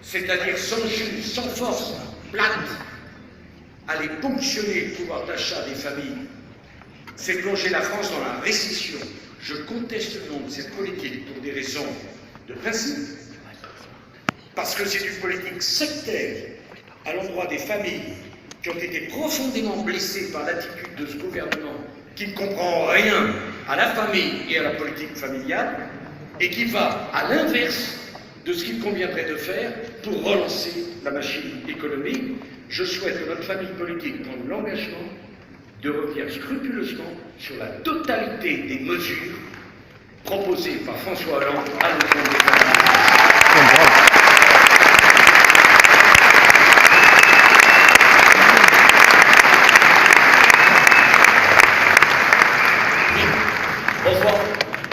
c'est-à-dire sans jus, sans force, plate, aller ponctionner le pouvoir d'achat des familles, c'est plonger la France dans la récession. Je conteste donc cette politique pour des raisons de principe, parce que c'est une politique sectaire à l'endroit des familles qui ont été profondément blessées par l'attitude de ce gouvernement qui ne comprend rien à la famille et à la politique familiale et qui va à l'inverse de ce qu'il conviendrait de faire pour relancer la machine économique. Je souhaite que notre famille politique prenne l'engagement de revenir scrupuleusement sur la totalité des mesures proposées par François Hollande à l'encontre des familles.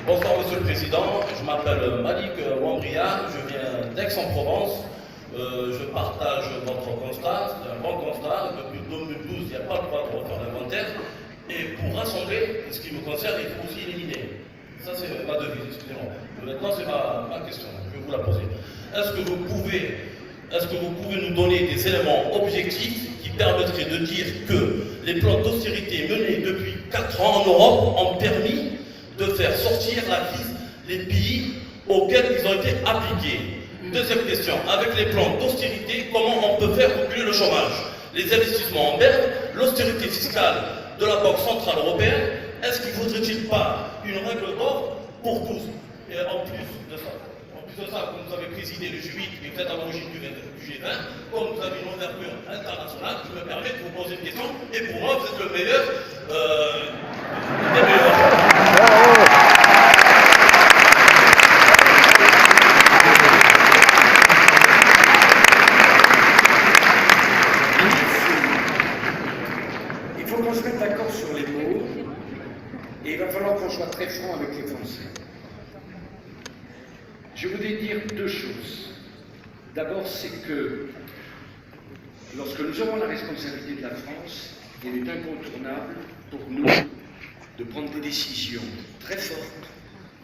Bonsoir Monsieur le Président, je m'appelle Malik Wambria, je viens d'Aix-en-Provence. Je partage votre constat, c'est un bon constat. Depuis 2012, il n'y a pas le droit de refaire l'inventaire. Et pour rassembler, ce qui me concerne, il faut aussi éliminer. Ça, c'est ma devise, excusez-moi. Maintenant, c'est ma question, je vais vous la poser. Est-ce que vous pouvez nous donner des éléments objectifs qui permettraient de dire que les plans d'austérité menés depuis 4 ans en Europe ont permis de faire sortir la crise les pays auxquels ils ont été appliqués? Deuxième question, avec les plans d'austérité, comment on peut faire reculer le chômage? Les investissements en berne, l'austérité fiscale de la Banque Centrale Européenne, est-ce qu'il ne faudrait-il pas une règle d'or pour tous? Et en plus de ça, comme vous avez présidé le G8 et vous êtes à l'origine du G20, comme vous avez une ouverture internationale, je me permets de vous poser une question, et pour moi, vous êtes le meilleur des meilleurs. Il faut qu'on se mette d'accord sur les mots et il va falloir qu'on soit très franc avec les Français. Je voudrais dire 2 choses. D'abord, c'est que lorsque nous aurons la responsabilité de la France, il est incontournable pour nous de prendre des décisions très fortes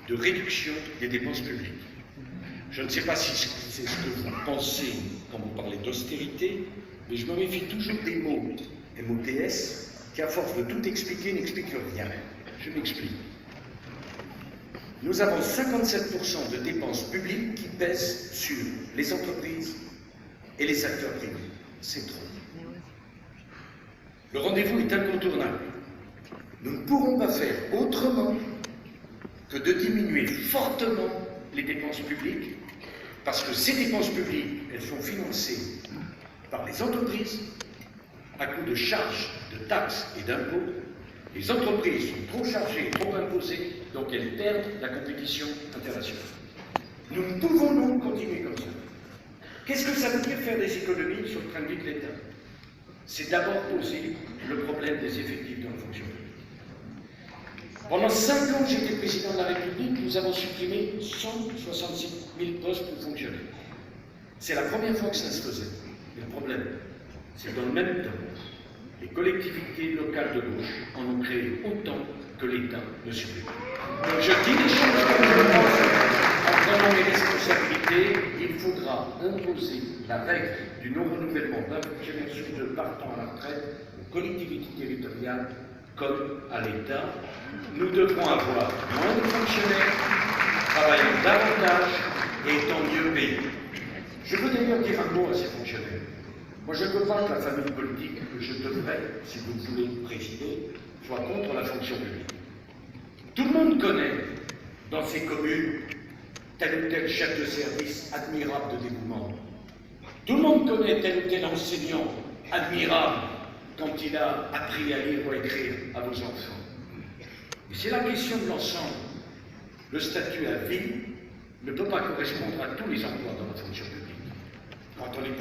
de réduction des dépenses publiques. Je ne sais pas si c'est ce que vous pensez quand vous parlez d'austérité, mais je me méfie toujours des mots MOTS, qui à force de tout expliquer n'expliquent rien. Je m'explique. Nous avons 57% de dépenses publiques qui pèsent sur les entreprises et les acteurs privés. C'est trop. Le rendez-vous est incontournable. Nous ne pourrons pas faire autrement que de diminuer fortement les dépenses publiques, parce que ces dépenses publiques, elles sont financées par les entreprises à coup de charges, de taxes et d'impôts. Les entreprises sont trop chargées, trop imposées, donc elles perdent la compétition internationale. Nous ne pouvons donc continuer comme ça. Qu'est-ce que ça veut dire faire des économies sur le train de vie de l'État? C'est d'abord poser le problème des effectifs dans le fonction public. Pendant 5 ans que j'étais président de la République, nous avons supprimé 166 000 postes pour fonctionnaires. C'est la première fois que ça se faisait. Mais le problème, c'est que dans le même temps, les collectivités locales de gauche en ont créé autant que l'État ne supprime. Donc je dis les choses comme je le pense. En prenant mes responsabilités, il faudra imposer la règle du non-renouvellement d'un fonctionnaire sur 2 partant à la retraite aux collectivités territoriales comme à l'État. Nous devrons avoir moins de fonctionnaires, travaillant davantage et étant mieux payés. Je veux d'ailleurs dire un mot à ces fonctionnaires. Moi, je ne veux pas que la famille politique que je devrais, si vous voulez présider, soit contre la fonction publique. Tout le monde connaît, dans ces communes, tel ou tel chef de service admirable de dévouement. Tout le monde connaît tel ou tel enseignant admirable quand il a appris à lire ou à écrire à vos enfants. Et c'est la question de l'ensemble. Le statut à vie ne peut pas correspondre à tous les emplois dans la fonction publique. Quand on est